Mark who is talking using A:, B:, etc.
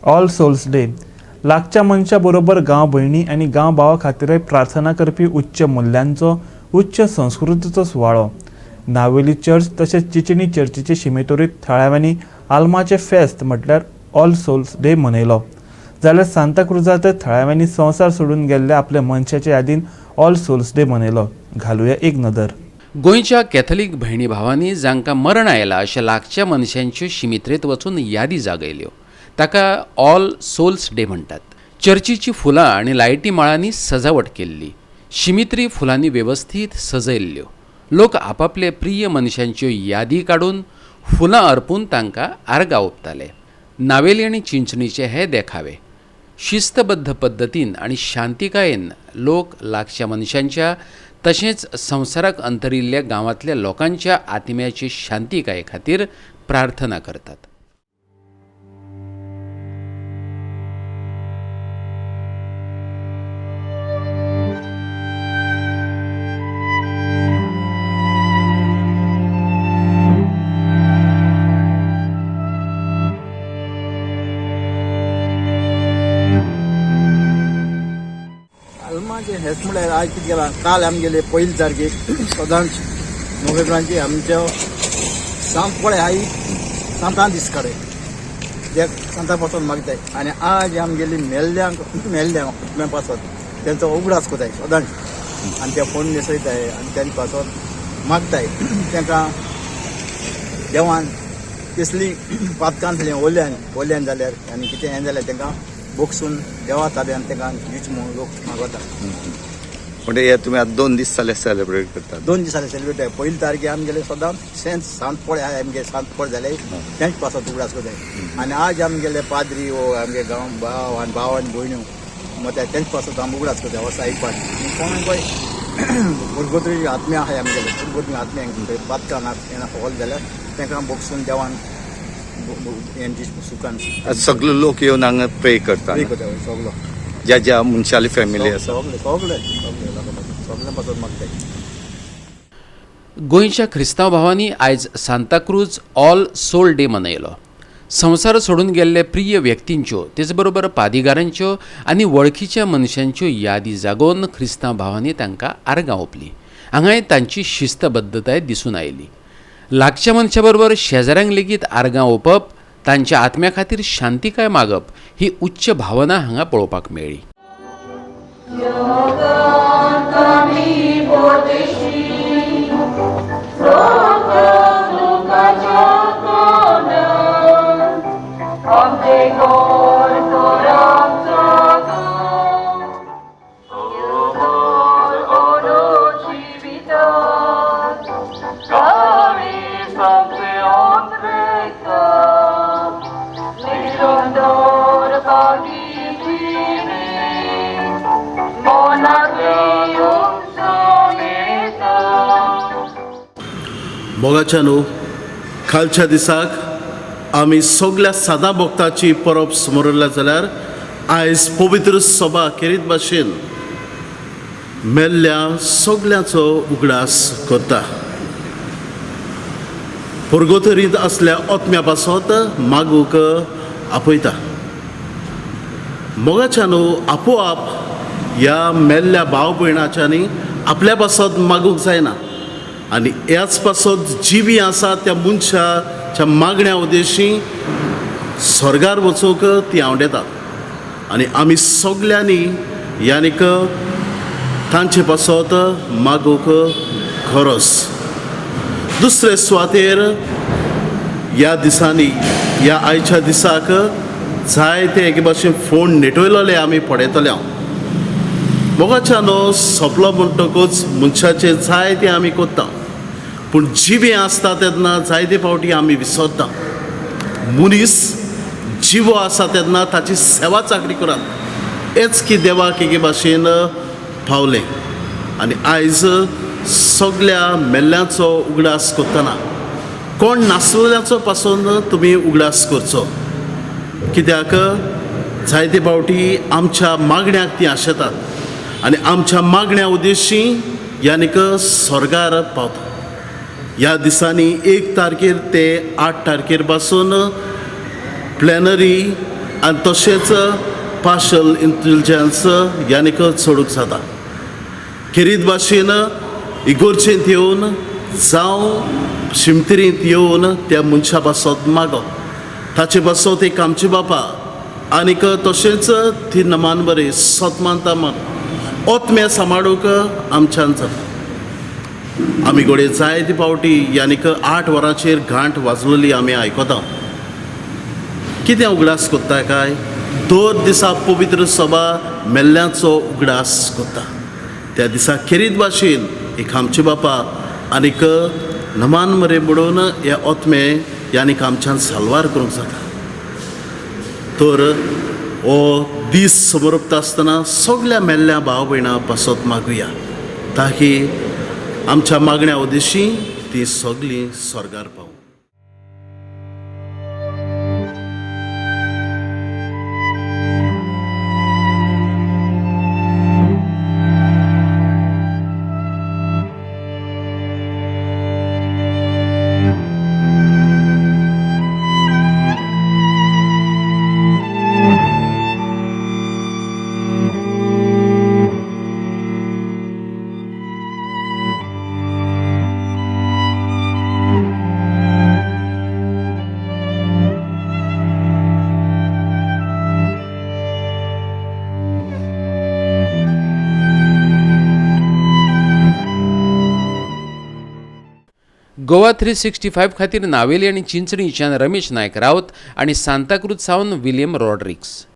A: All souls day लागच्या मनशा बरोबर गांव भयणी आनी गांव भावा खातीरय प्रार्थना करपी उच्च मूल्यांचो उच्च संस्कृतीचो सुवाळो नावेली चर्च तशेंच चिचणी चर्चीचे शिमेतोरीत थळाव्यांनी आल्माचे फेस्त म्हटल्यार ऑल सोल्स डे मनयलो जाल्यार सांताक्रुजांत थळाव्यांनी संवसार सोडून गेल्ल्या आपल्या मनशाच्या यादीन ऑल सोल्स डे मनयलो. घालुया एक नदर.
B: गोंयच्या कॅथलीक भयणी भावांनी जांकां मरण आयलां अशा लागच्या मनशांच्यो शिमित्रेत वचून यादी जागयल्यो ताका ऑल सोल्स डे म्हणटात. चर्चीची फुलां आनी लायटी माळांनी सजावट केल्ली, शिमित्री फुलांनी वेवस्थीत सजयल्ल्यो. लोक आपापले प्रिय मनशांच्यो यादी काडून फुलां अर्पून तांकां आर्गां ओंपताले. नावेली आनी चिंचणीचे हे देखावे शिस्तबद्ध पद्दतीन आनी शांतिकायेन लोक लागच्या मनशांच्या तशेंच संवसाराक अंतरिल्ल्या गांवांतल्या लोकांच्या आत्म्याचे शांतिकाये खातीर प्रार्थना करतात.
C: आल्माचे हेच म्हळ्यार आज कितें केलां, काल आमगेले 1 तारखेक सदांच नोव्हेंबरांचे आमच्या सांत पळय आई सांतां दीस काडय जे सांता पासत मागताय आनी आज आमगेली मेल्ल्यांक पासत तेंचो उगडास कोताय सदांच आनी ते फोन न्हेसयताय आनी तेंचे पासत मागताय तांकां देवान कसली पातकांतलें ओल्यान जाल्यार आनी कितें हें जाल्यार तांकां बोगसून देवा ताब्यान तांकां दिवचें म्हणून लोक मागता.
D: म्हणजे हे तुमी आतां 2 दीस जाले सेलिब्रेट करतात.
C: 2 दीस जाले सेलिब्रेट आहे. 1 तारखे आमगेले सदां सांत पळय आहाय आमगे सांत पळ जाले तेंच पासत उगडास कोताय आनी आज आमगेले पाद्री वो आमगे गांव भाव आनी भयण्यो मग तेंच पासत आमी उगडास कोताय असो आयकपाक. कोणाक पळय भुरगोत्री आत्म्या आहाय आमगेले भुरगोत्री आत्म्यांक पातकां हॉल जाल्यार तांकां बोगसून देवान सुखान
D: सगळे लोक येवन हांगा प्रे करतात.
C: सगळो
D: ज्या ज्या मनशाली फॅमिली आसा
C: सगळे पासत मागताय.
B: गोंयच्या क्रिस्तांव भावांनी आयज सांताक्रूज ऑल सोल डे मनयलो. संवसार सोडून गेल्ले प्रिय व्यक्तींच्यो तेच बरोबर पादिगारांच्यो आनी वळखीच्या मनशांच्यो यादी जागोवन क्रिस्तांव भावांनी तांकां आर्गां ओंपलीं. हांगाय तांची शिस्तबद्धताय दिसून आयली. लागच्या मनशा बरोबर शेजाऱ्यांक लेगीत आर्गां ओंपप, तांच्या आत्म्या खातीर शांतिकाय मागप ही उच्च भावना हांगा पळोवपाक मेळ्ळी.
E: मोगाच्यानू कालच्या दिसाक आमी सगळ्या सादा भक्ताची परब समोरल्या जाल्यार आयज पवित्र सभा केरीत भाशेन मेल्ल्या सगळ्यांचो उगडास करता. पुर्गोतरीत असल्या आत्म्या पासत मागूक आपयता. मोगाच्यानू आपोआप ह्या मेल्ल्या भाव भयणाच्यांनी आपल्या पासत मागूंक जायना आनी ह्याच पासत जिवी आसा त्या मनशाच्या मागण्या उद्देशी स्वर्गार वचूंक ती आवडेतात आनी आमी सगळ्यांनी यानीक तांचे पासत मागूंक गरज. दुसरे सुवातेर ह्या दिसांनी ह्या आयच्या दिसाक जायते एके भाशेन फोन नेटयलोले आमी पळयतले. मोगाच्यानो सोंपलो म्हणटकूच मनशाचे जायते आमी कोत्ता पूण जिवे आसता तेन्ना जायते फावटी आमी विसरता. मनीस जिवो आसा तेन्ना ताची सेवा चाकरी करात हेच की देवाक एके भाशेन पावलें. आनी आयज सगळ्या मेल्ल्यांचो उगडास करतना कोण नासलेल्याचो पासून तुमी उगडास करचो. कित्याक जायते फावटी आमच्या मागण्याक ती आशेतात आनी आमच्या मागण्या उद्देशी यानीक स्वर्गार पावता. ह्या दिसांनी 1 तारखेर ते 8 तारखेर पासून प्लॅनरी आनी तशेंच पार्शल इंटेलिजन्स यानीक चडूंक जाता. खेरीत भाशेन इगोर्जेंत येवन जावं शिमतरींत येवन त्या मनशा पासत मागप, ताचे पासत एक आमचे बापा आनीक तशेंच ती नमान बरें सतमान तामान ओतम्या सांबाळूंक आमच्यान जाता. आमी घोडे जायते फावटी यानीक 8 वरांचेर घांट वाजलेली आमी आयकता. कितें उगडास कोत्ता काय, दर दिसा पवित्र सभा मेल्ल्यांचो उगडास कोत्ता. त्या दिसा खेरीत भाशेन एक आमचे बापा आनीक नमान मरे बुडोवन हे ओतमे यानीक आमच्यान साल्वार करूंक जाता. तर हो दीस समोर ओंपता आसतना सगळ्या मेल्ल्या भाव भयणां पासत मागुया, ताकी आमच्या मागण्या उद्देशी ती सगळीं स्वर्गार पावूं.
B: गोवा 365 खातीर नावेली आनी चिंचणीच्यान रमेश नायक रावत आनी सांताक्रूज सावन विलियम रॉड्रिक्स.